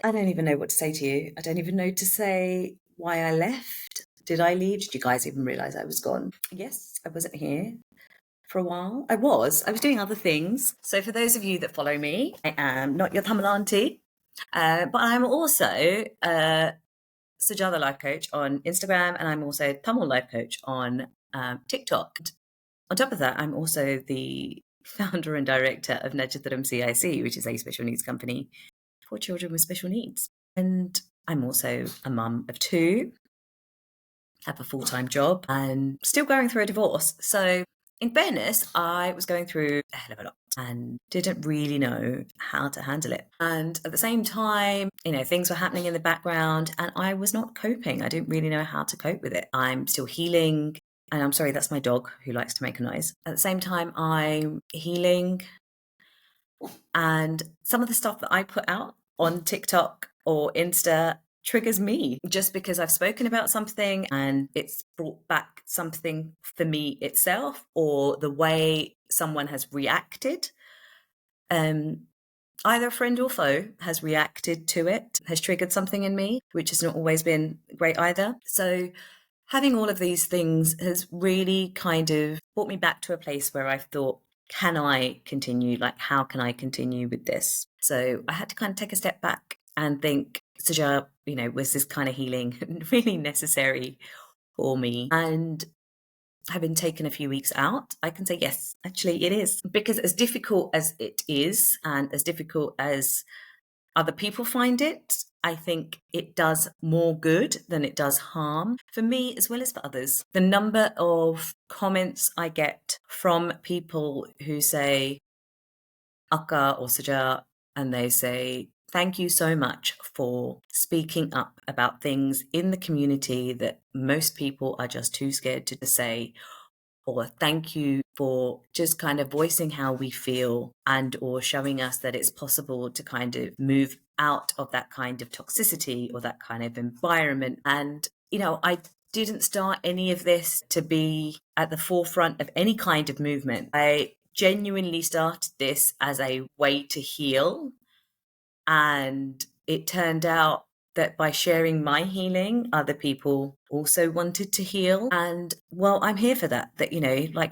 I don't even know what to say to you. I don't even know to say why I left. Did I leave? Did you guys even realize I was gone? Yes, I wasn't here for a while. I was doing other things. So for those of you that follow me, I am not your Tamil auntie, but I'm also Suja the life coach on Instagram, and I'm also Tamil life coach on TikTok. On top of that, I'm also the founder and director of Najatharam CIC, which is a special needs company for children with special needs. And I'm also a mum of two, have a full-time job, and still going through a divorce. So in fairness, I was going through a hell of a lot and didn't really know how to handle it. And at the same time, things were happening in the background and I was not coping. I didn't really know how to cope with it. I'm still healing. And I'm sorry, that's my dog who likes to make a noise. At the same time, I'm healing. And some of the stuff that I put out on TikTok or Insta triggers me just because I've spoken about something and it's brought back something for me itself, or the way someone has reacted. Either a friend or foe has reacted to it, has triggered something in me, which has not always been great either. So having all of these things has really kind of brought me back to a place where I thought, can I continue? Like, how can I continue with this? So I had to kind of take a step back and think, Suja, was this kind of healing really necessary for me? And having taken a few weeks out, I can say, yes, actually it is. Because as difficult as it is, and as difficult as other people find it, I think it does more good than it does harm for me as well as for others. The number of comments I get from people who say Akka or Suja, and they say, thank you so much for speaking up about things in the community that most people are just too scared to say, or thank you for just kind of voicing how we feel and or showing us that it's possible to kind of move out of that kind of toxicity or that kind of environment. And, I didn't start any of this to be at the forefront of any kind of movement. I genuinely started this as a way to heal. And it turned out that by sharing my healing, other people also wanted to heal. And well, I'm here for that.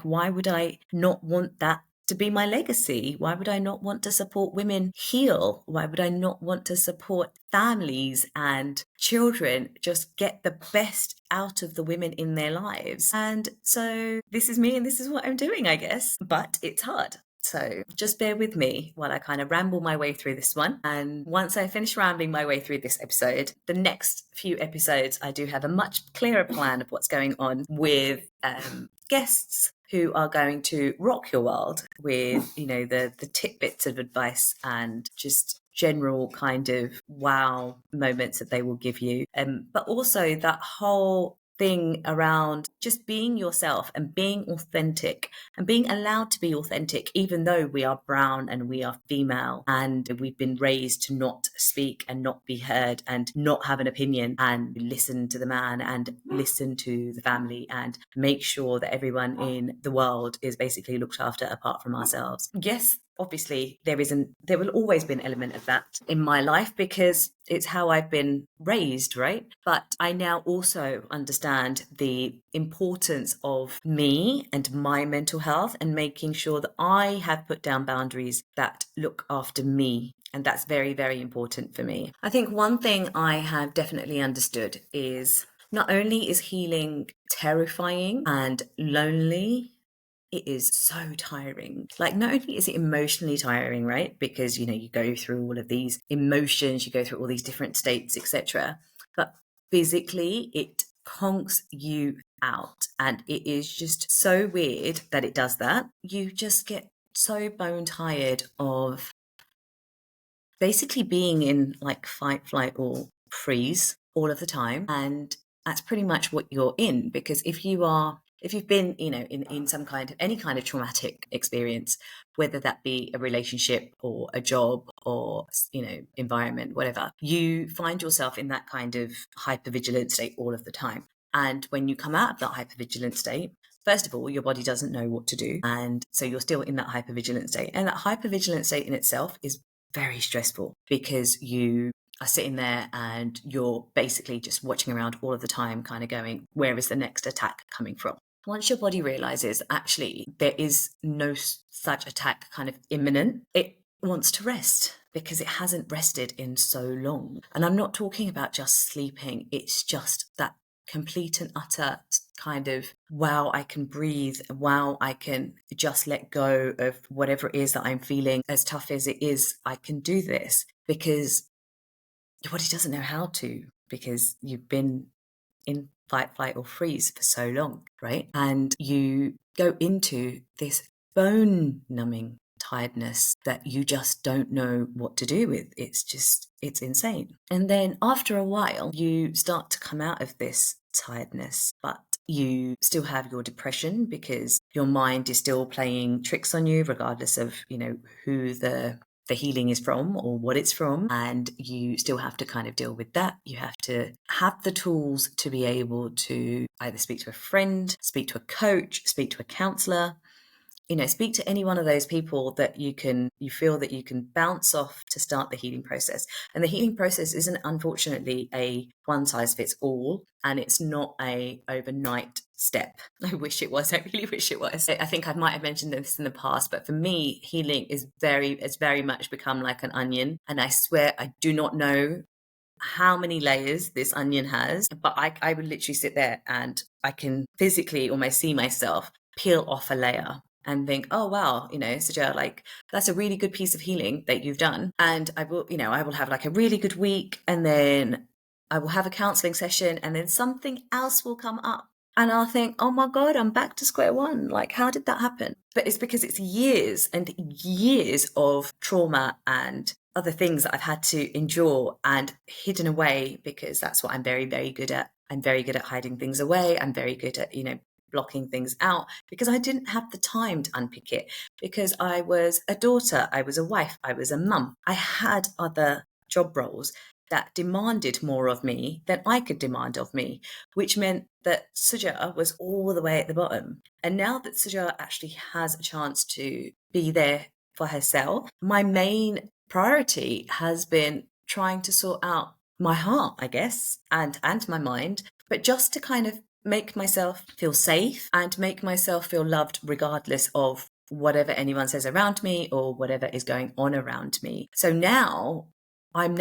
Why would I not want that to be my legacy? Why would I not want to support women heal? Why would I not want to support families and children just get the best out of the women in their lives? And so this is me and this is what I'm doing, I guess. But it's hard. So just bear with me while I kind of ramble my way through this one. And once I finish rambling my way through this episode, the next few episodes, I do have a much clearer plan of what's going on with guests who are going to rock your world with, the tidbits of advice and just general kind of wow moments that they will give you. But also that whole thing around just being yourself and being authentic and being allowed to be authentic, even though we are brown and we are female and we've been raised to not speak and not be heard and not have an opinion and listen to the man and listen to the family and make sure that everyone in the world is basically looked after apart from ourselves. Yes, obviously there will always be an element of that in my life because it's how I've been raised, right? But I now also understand the importance of me and my mental health and making sure that I have put down boundaries that look after me. And that's very, very important for me. I think one thing I have definitely understood is not only is healing terrifying and lonely, it is so tiring. Like, not only is it emotionally tiring, right? Because, you go through all of these emotions, you go through all these different states, etc. But physically, it conks you out. And it is just so weird that it does that. You just get so bone tired of basically being in like fight, flight, or freeze all of the time. And that's pretty much what you're in, because if you've been, in some kind of any kind of traumatic experience, whether that be a relationship or a job or, environment, whatever, you find yourself in that kind of hypervigilant state all of the time. And when you come out of that hypervigilant state, first of all, your body doesn't know what to do. And so you're still in that hypervigilant state. And that hypervigilant state in itself is very stressful because you are sitting there and you're basically just watching around all of the time, kind of going, where is the next attack coming from? Once your body realizes actually there is no such attack kind of imminent, it wants to rest because it hasn't rested in so long. And I'm not talking about just sleeping, it's just that complete and utter kind of, wow, I can breathe, wow, I can just let go of whatever it is that I'm feeling. As tough as it is, I can do this, because your body doesn't know how to, because you've been in fight, flight, or freeze for so long, right? And you go into this bone numbing tiredness that you just don't know what to do with. It's insane. And then after a while, you start to come out of this tiredness, but you still have your depression because your mind is still playing tricks on you, regardless of, who the healing is from or what it's from, and you still have to kind of deal with that. You have to have the tools to be able to either speak to a friend, speak to a coach, speak to a counselor, speak to any one of those people that you feel that you can bounce off to start the healing process. And the healing process isn't, unfortunately, a one size fits all, and it's not a overnight step. I wish it was. I really wish it was. I think I might have mentioned this in the past, but for me, healing is very much become like an onion. And I swear I do not know how many layers this onion has, but I would literally sit there and I can physically almost see myself peel off a layer and think, oh wow, Suja, like, that's a really good piece of healing that you've done. And I will have like a really good week, and then I will have a counseling session, and then something else will come up. And I'll think, oh my God, I'm back to square one. Like, how did that happen? But it's because it's years and years of trauma and other things that I've had to endure and hidden away, because that's what I'm very, very good at. I'm very good at hiding things away. I'm very good at, blocking things out, because I didn't have the time to unpick it, because I was a daughter, I was a wife, I was a mum. I had other job roles that demanded more of me than I could demand of me, which meant that Suja was all the way at the bottom. And now that Suja actually has a chance to be there for herself, my main priority has been trying to sort out my heart, I guess, and my mind, but just to kind of make myself feel safe and make myself feel loved, regardless of whatever anyone says around me or whatever is going on around me. So now I'm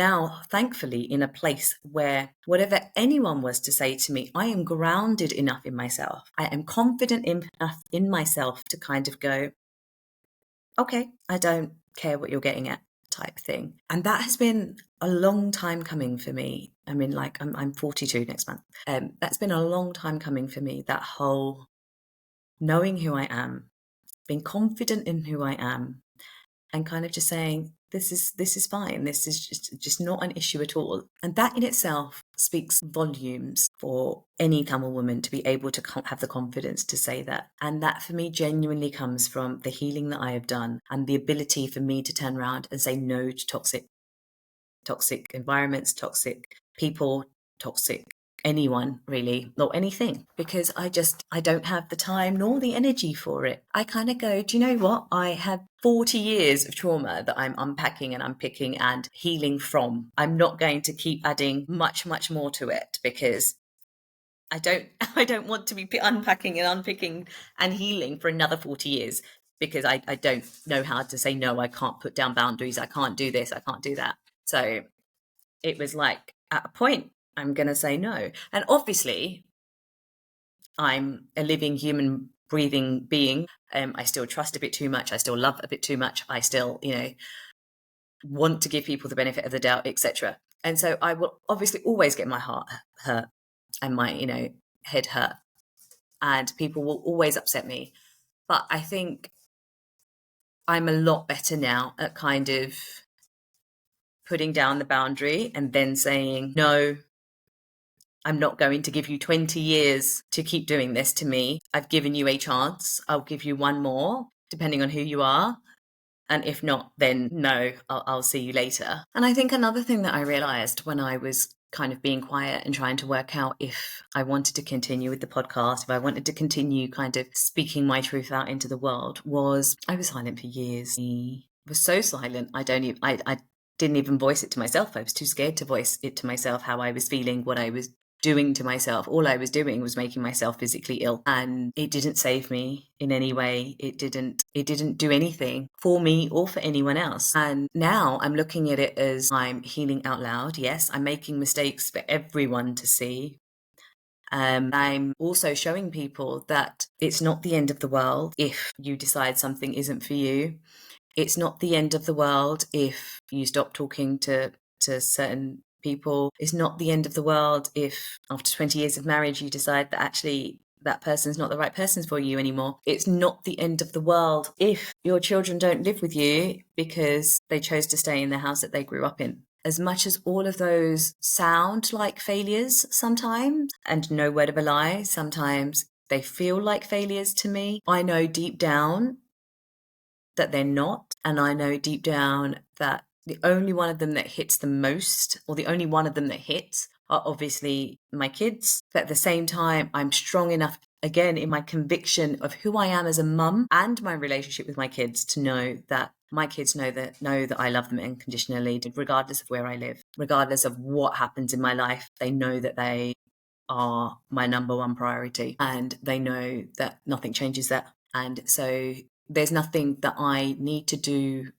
thankfully in a place where whatever anyone was to say to me, I am grounded enough in myself. I am confident enough in myself to kind of go, okay, I don't care what you're getting at, type thing. And that has been a long time coming for me. I mean, like, I'm 42 next month. That's been a long time coming for me, that whole knowing who I am, being confident in who I am, and kind of just saying, this is fine. This is just not an issue at all. And that in itself speaks volumes for any Tamil woman to be able to have the confidence to say that. And that for me genuinely comes from the healing that I have done, and the ability for me to turn around and say no to toxic environments, toxic people, toxic anyone really, or anything, because I don't have the time nor the energy for it. I kind of go, do you know what? I have 40 years of trauma that I'm unpacking and unpicking and healing from. I'm not going to keep adding much more to it, because I don't want to be unpacking and unpicking and healing for another 40 years, because I don't know how to say no. I can't put down boundaries. I can't do this. I can't do that. So it was like, at a point, I'm going to say no. And obviously, I'm a living, human, breathing being. I still trust a bit too much. I still love a bit too much. I still, want to give people the benefit of the doubt, etc. And so I will obviously always get my heart hurt and my, head hurt. And people will always upset me. But I think I'm a lot better now at kind of putting down the boundary and then saying, no, I'm not going to give you 20 years to keep doing this to me. I've given you a chance. I'll give you one more, depending on who you are. And if not, then no, I'll see you later. And I think another thing that I realized when I was kind of being quiet and trying to work out if I wanted to continue with the podcast, if I wanted to continue kind of speaking my truth out into the world, was I was silent for years. I was so silent. I didn't even voice it to myself. I was too scared to voice it to myself, how I was feeling, what I was doing to myself. All I was doing was making myself physically ill, and it didn't save me in any way. It didn't do anything for me or for anyone else. And now I'm looking at it as I'm healing out loud. Yes, I'm making mistakes for everyone to see. I'm also showing people that it's not the end of the world if you decide something isn't for you. It's not the end of the world if you stop talking to certain people. It's not the end of the world if after 20 years of marriage you decide that actually that person's not the right person for you anymore. It's not the end of the world if your children don't live with you because they chose to stay in the house that they grew up in. As much as all of those sound like failures sometimes, and no word of a lie, sometimes they feel like failures to me, I know deep down that they're not. And I know deep down that the only one of them that hits the most, or the only one of them that hits, are obviously my kids. But at the same time, I'm strong enough, again, in my conviction of who I am as a mum and my relationship with my kids to know that my kids know that I love them unconditionally, regardless of where I live, regardless of what happens in my life. They know that they are my number one priority, and they know that nothing changes that. And so there's nothing that I need to do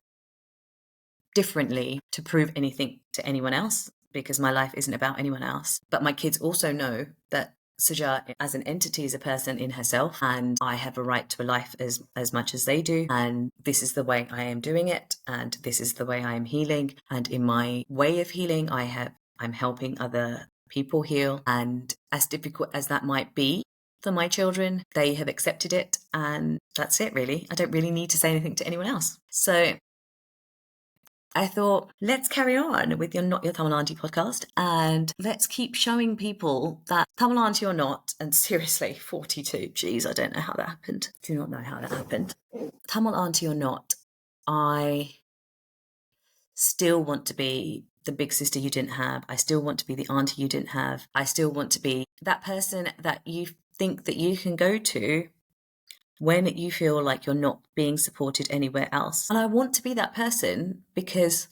differently to prove anything to anyone else, because my life isn't about anyone else. But my kids also know that Suja as an entity is a person in herself, and I have a right to a life as much as they do. And this is the way I am doing it, and this is the way I am healing. And in my way of healing, I'm helping other people heal. And as difficult as that might be for my children, they have accepted it, and that's it really. I don't really need to say anything to anyone else. So I thought, let's carry on with your Not Your Tamil Auntie podcast, and let's keep showing people that Tamil Auntie or not, and seriously, 42, geez, I don't know how that happened. Do not know how that happened. Tamil Auntie or not, I still want to be the big sister you didn't have. I still want to be the auntie you didn't have. I still want to be that person that you think that you can go to when you feel like you're not being supported anywhere else. And I want to be that person because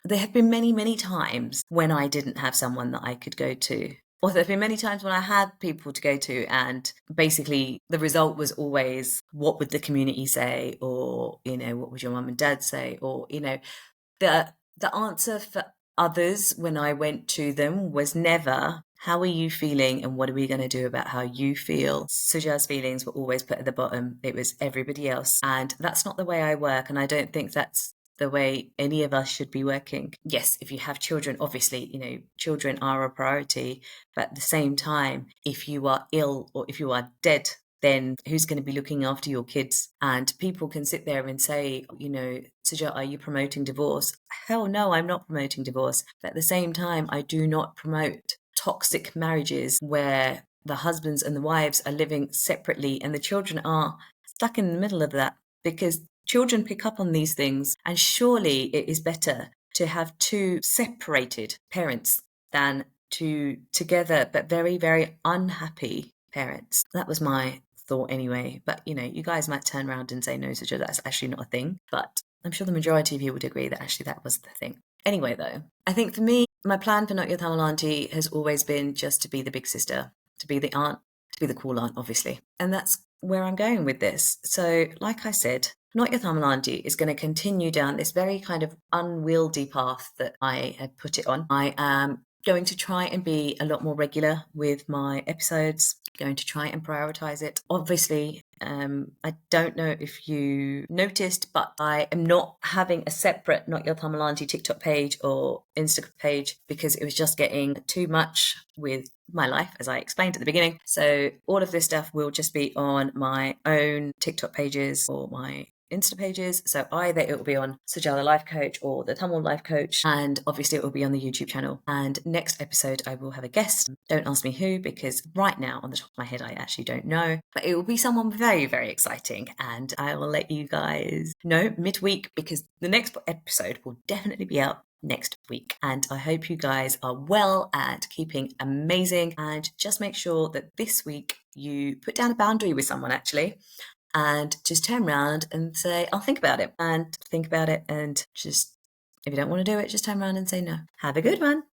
there have been many, many times when I didn't have someone that I could go to. Or there have been many times when I had people to go to, and basically the result was always, what would the community say? Or, what would your mum and dad say? Or, the answer for others when I went to them was never, how are you feeling and what are we going to do about how you feel? Suja's feelings were always put at the bottom. It was everybody else. And that's not the way I work. And I don't think that's the way any of us should be working. Yes, if you have children, obviously, children are a priority. But at the same time, if you are ill or if you are dead, then who's going to be looking after your kids? And people can sit there and say, Suja, are you promoting divorce? Hell no, I'm not promoting divorce. But at the same time, I do not promote toxic marriages where the husbands and the wives are living separately and the children are stuck in the middle of that, because children pick up on these things. And surely it is better to have two separated parents than two together but very, very unhappy parents. That was my thought anyway. But, you guys might turn around and say, no, Suja, that's actually not a thing. But I'm sure the majority of you would agree that actually that was the thing. Anyway, though, I think for me, my plan for Not Your Tamil Auntie has always been just to be the big sister, to be the aunt, to be the cool aunt, obviously. And that's where I'm going with this. So, like I said, Not Your Tamil Auntie is going to continue down this very kind of unwieldy path that I had put it on. I am going to try and be a lot more regular with my episodes, going to try and prioritize it. Obviously, I don't know if you noticed, but I am not having a separate Not Your Tamil Auntie TikTok page or Instagram page because it was just getting too much with my life, as I explained at the beginning. So all of this stuff will just be on my own TikTok pages or my Insta pages. So either it will be on Suja the Life Coach or the Tamil Life Coach, and obviously it will be on the YouTube channel. And next episode I will have a guest. Don't ask me who, because right now on the top of my head I actually don't know, but it will be someone very, very exciting, and I will let you guys know midweek, because the next episode will definitely be out next week. And I hope you guys are well and keeping amazing, and just make sure that this week you put down a boundary with someone actually, and just turn around and say, I'll think about it, and just If you don't want to do it, just turn around and say no. Have a good one.